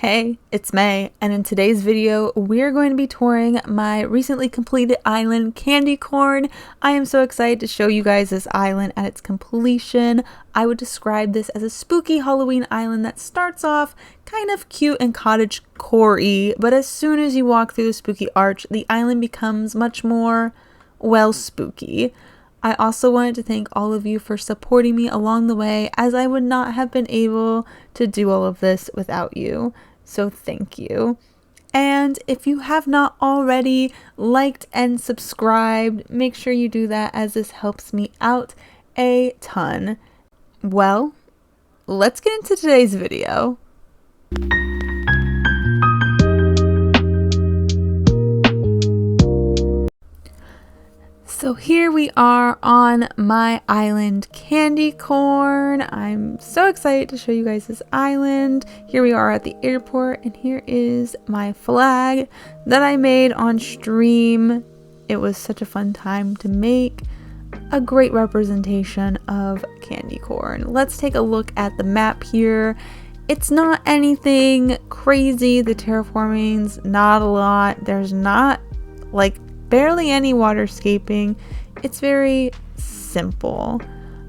Hey, it's May, and in today's video, we're going to be touring my recently completed island, Candy Corn. I am so excited to show you guys this island at its completion. I would describe this as a spooky Halloween island that starts off kind of cute and cottagecore-y, but as soon as you walk through the spooky arch, the island becomes much more, well, spooky. I also wanted to thank all of you for supporting me along the way, as I would not have been able to do all of this without you. So thank you. And if you have not already liked and subscribed, make sure you do that, as this helps me out a ton. Well, let's get into today's video. So here we are on my island, Candy Corn. I'm so excited to show you guys this island. Here we are at the airport, and here is my flag that I made on stream. It was such a fun time to make. A great representation of Candy Corn. Let's take a look at the map here. It's not anything crazy. The terraforming's not a lot. There's not barely any waterscaping. It's very simple.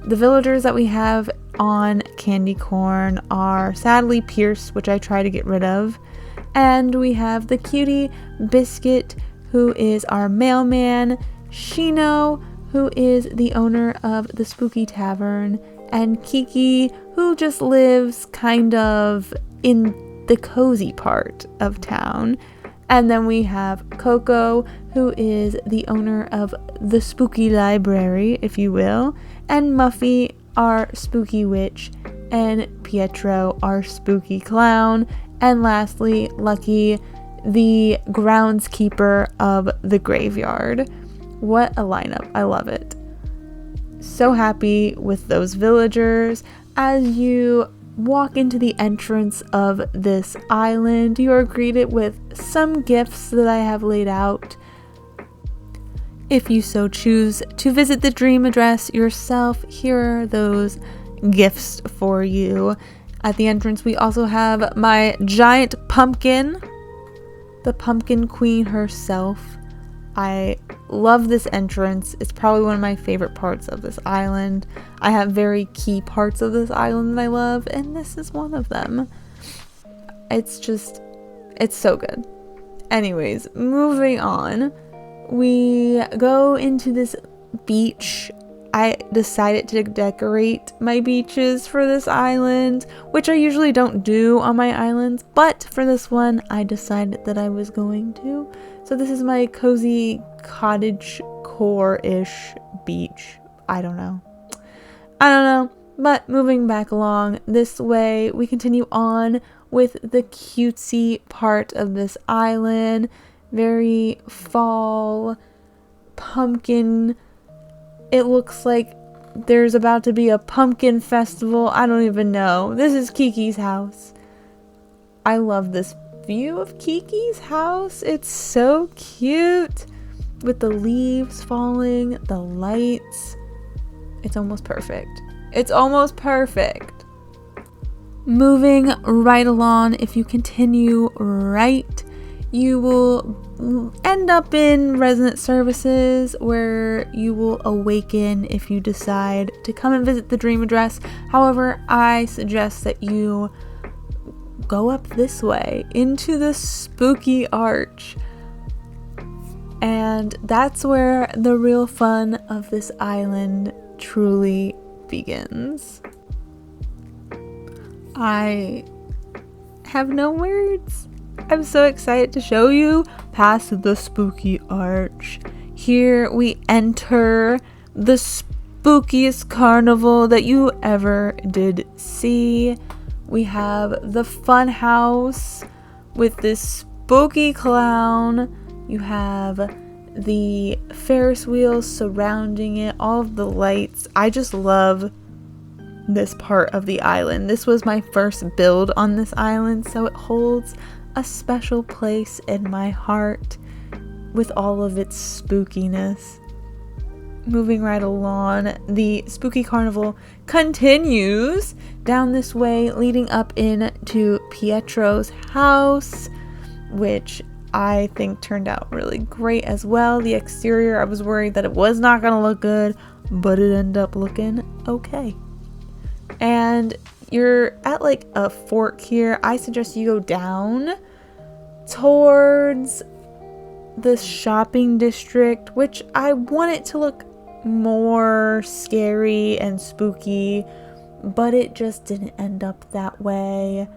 The villagers that we have on Candy Corn are sadly Pierce, which I try to get rid of. And we have the cutie Biscuit, who is our mailman, Shino, who is the owner of the Spooky Tavern, and Kiki, who just lives kind of in the cozy part of town. And then we have Coco, who is the owner of the Spooky Library, if you will, and Muffy, our spooky witch, and Pietro, our spooky clown, and lastly, Lucky, the groundskeeper of the graveyard. What a lineup. I love it. So happy with those villagers. As you walk into the entrance of this island, you are greeted with some gifts that I have laid out. If you so choose to visit the dream address yourself, here are those gifts for you. At the entrance, we also have my giant pumpkin, the pumpkin queen herself. I love this entrance. It's probably one of my favorite parts of this island. I have very key parts of this island that I love, and this is one of them. It's so good. Anyways, moving on. We go into this beach. I decided to decorate my beaches for this island, which I usually don't do on my islands, but for this one, I decided that I was going to. So this is my cozy cottage core-ish beach. I don't know. But moving back along this way, we continue on with the cutesy part of this island. Very fall, pumpkin. It looks like there's about to be a pumpkin festival. I don't even know. This is Kiki's house. I love this view of Kiki's house. It's so cute with the leaves falling, the lights. It's almost perfect. It's almost perfect. Moving right along, if you continue right, you will end up in resident services, where you will awaken if you decide to come and visit the dream address. However, I suggest that you go up this way into the spooky arch, and that's where the real fun of this island truly begins. I have no words. I'm so excited to show you past the spooky arch. Here we enter the spookiest carnival that you ever did see. We have the fun house with this spooky clown. You have the Ferris wheels surrounding it, all of the lights. I just love this part of the island. This was my first build on this island, so it holds a special place in my heart with all of its spookiness. Moving right along, the spooky carnival continues down this way, leading up in to Pietro's house, which I think turned out really great as well. The exterior, I was worried that it was not going to look good, but it ended up looking okay. And you're at like a fork here. I suggest you go down towards the shopping district, which I want it to look more scary and spooky, but it just didn't end up that way.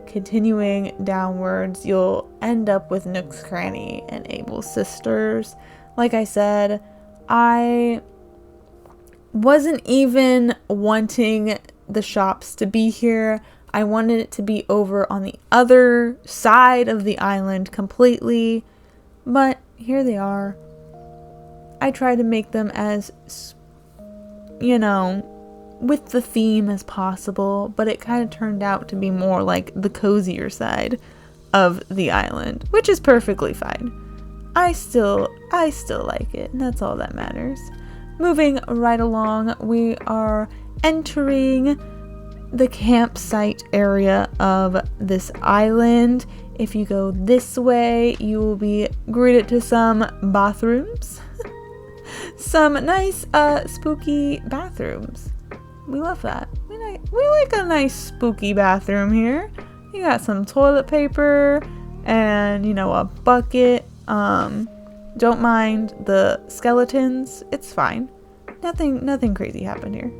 Continuing downwards, you'll end up with Nook's Cranny and Abel's Sisters. Like I said, I wasn't even wanting the shops to be here. I wanted it to be over on the other side of the island completely, but here they are. I tried to make them as, with the theme as possible, but it kind of turned out to be more like the cozier side of the island, which is perfectly fine. I still like it, and that's all that matters. Moving right along, we are entering the campsite area of this island. If you go this way, you will be greeted to some bathrooms. Some nice spooky bathrooms. We love that. We like a nice spooky bathroom here. You got some toilet paper and, a bucket. Don't mind the skeletons. It's fine. Nothing crazy happened here.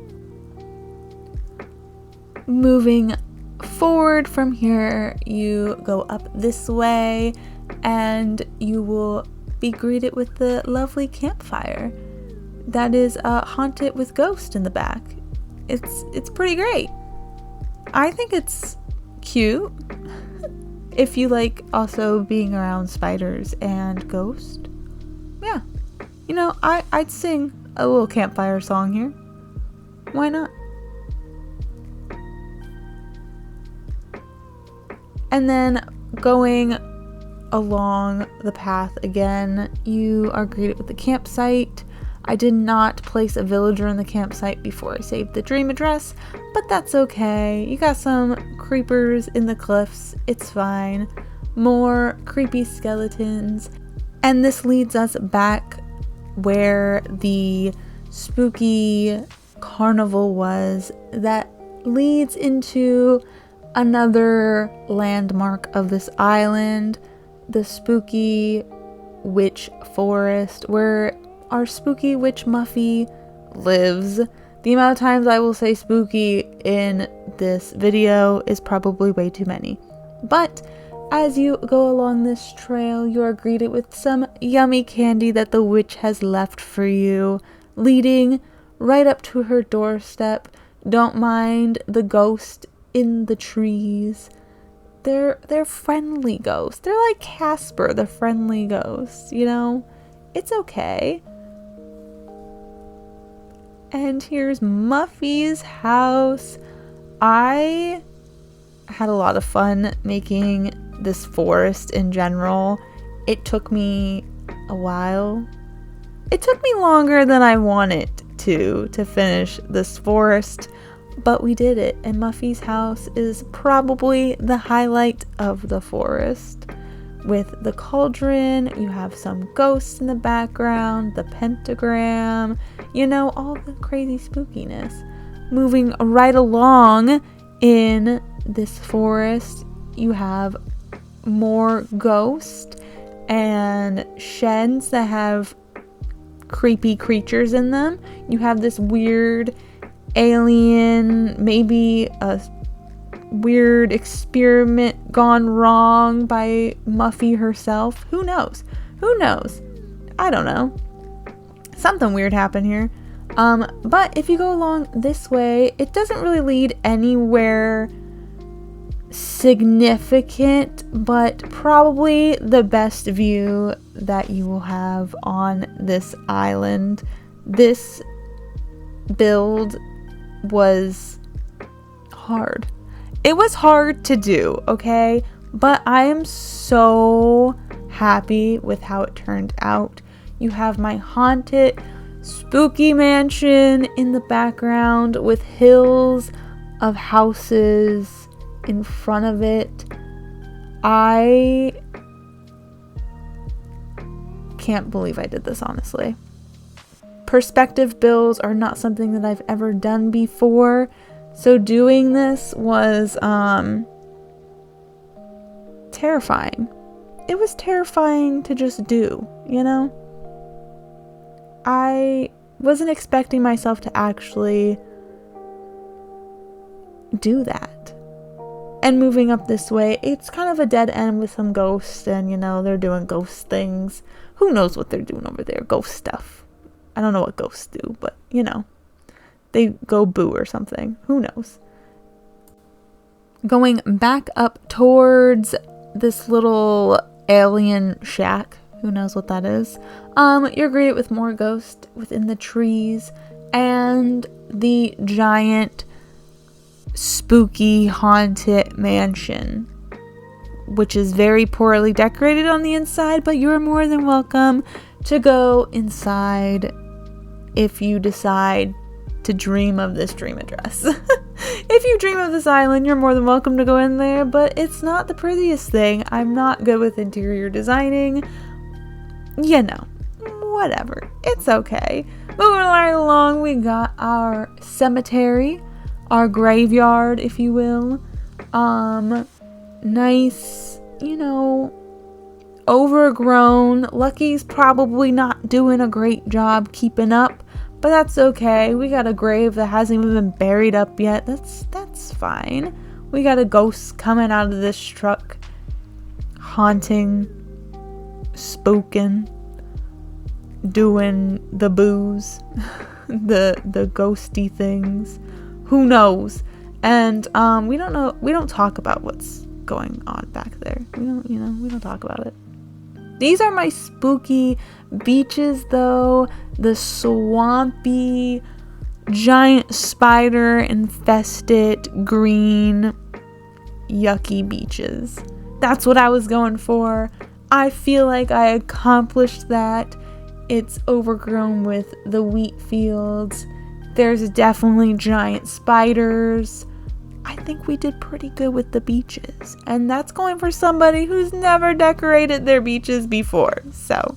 Moving forward from here, you go up this way and you will be greeted with the lovely campfire that is haunted with ghosts in the back. It's pretty great. I think it's cute. If you like also being around spiders and ghosts, yeah, I'd sing a little campfire song here. Why not? And then going along the path again, you are greeted with the campsite. I did not place a villager in the campsite before I saved the dream address, but that's okay. You got some creepers in the cliffs. It's fine. More creepy skeletons. And this leads us back where the spooky carnival was. That leads into another landmark of this island, the spooky witch forest, where our spooky witch Muffy lives. The amount of times I will say spooky in this video is probably way too many. But as you go along this trail, you are greeted with some yummy candy that the witch has left for you, leading right up to her doorstep. Don't mind the ghost in the trees. They're friendly ghosts. They're like Casper, the friendly ghost, It's okay. And here's Muffy's house. I had a lot of fun making this forest in general. It took me a while. It took me longer than I wanted to finish this forest, but we did it. And Muffy's house is probably the highlight of the forest. With the cauldron, you have some ghosts in the background, the pentagram, all the crazy spookiness. Moving right along in this forest, you have more ghosts and sheds that have creepy creatures in them. You have this weird alien, maybe a weird experiment gone wrong by Muffy herself. Who knows? I don't know. Something weird happened here. But if you go along this way, it doesn't really lead anywhere significant, but probably the best view that you will have on this island. This build was hard. It was hard to do, okay? But I am so happy with how it turned out. You have my haunted, spooky mansion in the background with hills of houses in front of it. I can't believe I did this, honestly. Perspective builds are not something that I've ever done before, so doing this was terrifying. It was terrifying to just do, you know? I wasn't expecting myself to actually do that. And moving up this way, it's kind of a dead end with some ghosts, and you know, they're doing ghost things. Who knows what they're doing over there? Ghost stuff. I don't know what ghosts do, but you know, they go boo or something. Who knows? Going back up towards this little alien shack. Who knows what that is? You're greeted with more ghosts within the trees and the giant spooky haunted mansion, which is very poorly decorated on the inside, but you're more than welcome to go inside if you decide to dream of this dream address. If you dream of this island, you're more than welcome to go in there, but it's not the prettiest thing. I'm not good with interior designing. You know, whatever. It's okay. Moving right along, we got our cemetery, our graveyard, if you will. Nice, you know, overgrown. Lucky's probably not doing a great job keeping up, but that's okay. We got a grave that hasn't even been buried up yet. That's fine. We got a ghost coming out of this truck, haunting, spooking, doing the boos, the ghosty things. Who knows? And we don't know. We don't talk about what's going on back there. We don't talk about it. These are my spooky beaches, though. The swampy, giant spider infested green yucky beaches. That's what I was going for. I feel like I accomplished that. It's overgrown with the wheat fields. There's definitely giant spiders. I think we did pretty good with the beaches. And that's going for somebody who's never decorated their beaches before. So,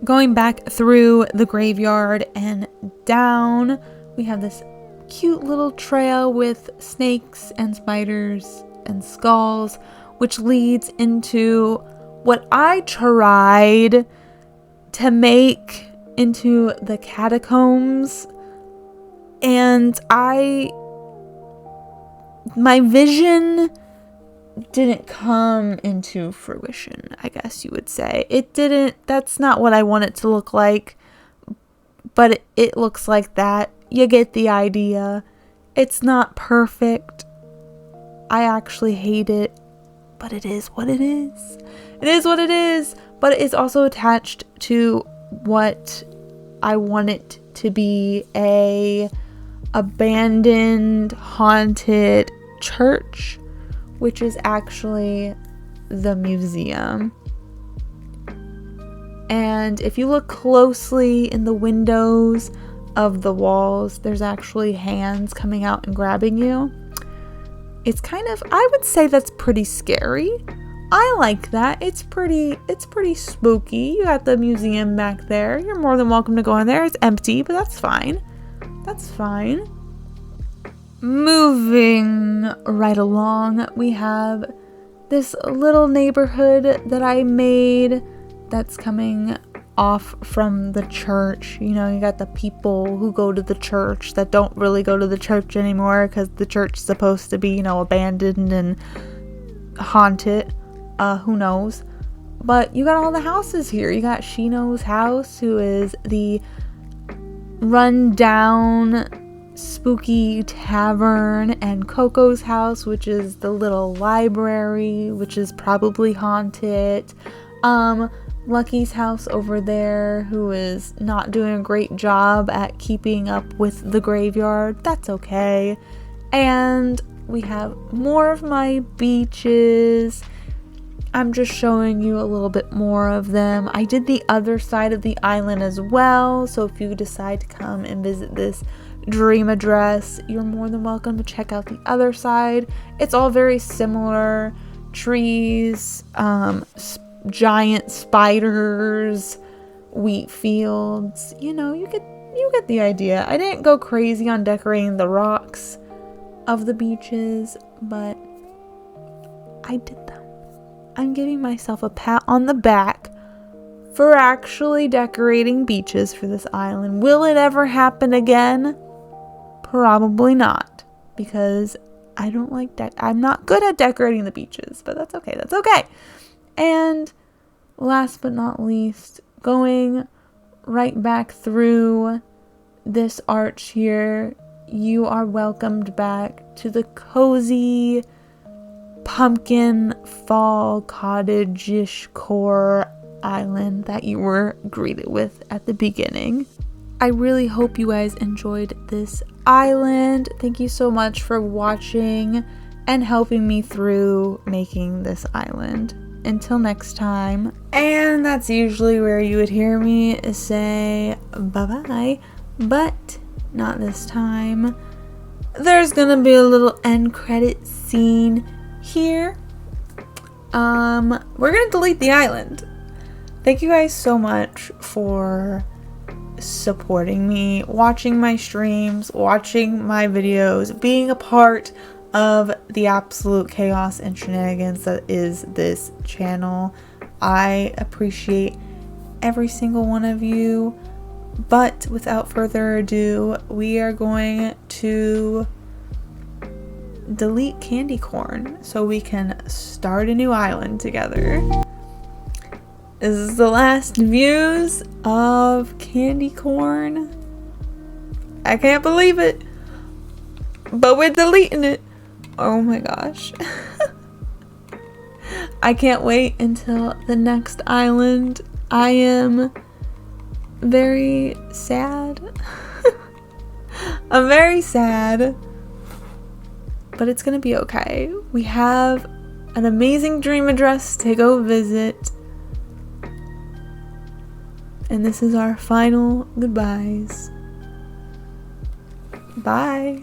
going back through the graveyard and down, we have this cute little trail with snakes and spiders and skulls, which leads into what I tried to make into the catacombs. And my vision didn't come into fruition, I guess you would say. That's not what I want it to look like, but it looks like that. You get the idea. It's not perfect. I actually hate it, but it is what it is. It is what it is, but it is also attached to what I want it to be, a abandoned, haunted church, which is actually the museum. And if you look closely in the windows of the walls, there's actually hands coming out and grabbing you. It's kind of, I would say that's pretty scary. I like that. It's pretty spooky. You got the museum back there. You're more than welcome to go in there. It's empty, but that's fine. That's fine. Moving right along, we have this little neighborhood that I made that's coming off from the church. You know, you got the people who go to the church that don't really go to the church anymore because the church is supposed to be, you know, abandoned and haunted. Who knows? But you got all the houses here. You got Shino's house, who is the run-down spooky tavern, and Coco's house, which is the little library, which is probably haunted. Lucky's house over there, who is not doing a great job at keeping up with the graveyard. That's okay. And we have more of my beaches. I'm just showing you a little bit more of them. I did the other side of the island as well, so if you decide to come and visit this, dream address, you're more than welcome to check out the other side. It's all very similar. Trees, giant spiders, wheat fields. You know, you get the idea. I didn't go crazy on decorating the rocks of the beaches, but I did them. I'm giving myself a pat on the back for actually decorating beaches for this island. Will it ever happen again? Probably not, because I don't like I'm not good at decorating the beaches, but that's okay. That's okay. And last but not least, going right back through this arch here, you are welcomed back to the cozy pumpkin fall cottage-ish core island that you were greeted with at the beginning. I really hope you guys enjoyed this island. Thank you so much for watching and helping me through making this island. Until next time. And that's usually where you would hear me say bye-bye, but not this time. There's gonna be a little end credit scene here. We're gonna delete the island. Thank you guys so much for supporting me, watching my streams, watching my videos, being a part of the absolute chaos and shenanigans that is this channel. I appreciate every single one of you. But without further ado, we are going to delete candy corn so we can start a new island together. This is the last views of candy corn. I can't believe it, but we're deleting it. Oh my gosh. I can't wait until the next island. I am very sad. I'm very sad, but it's gonna be okay. We have an amazing dream address to go visit, and this is our final goodbyes. Bye.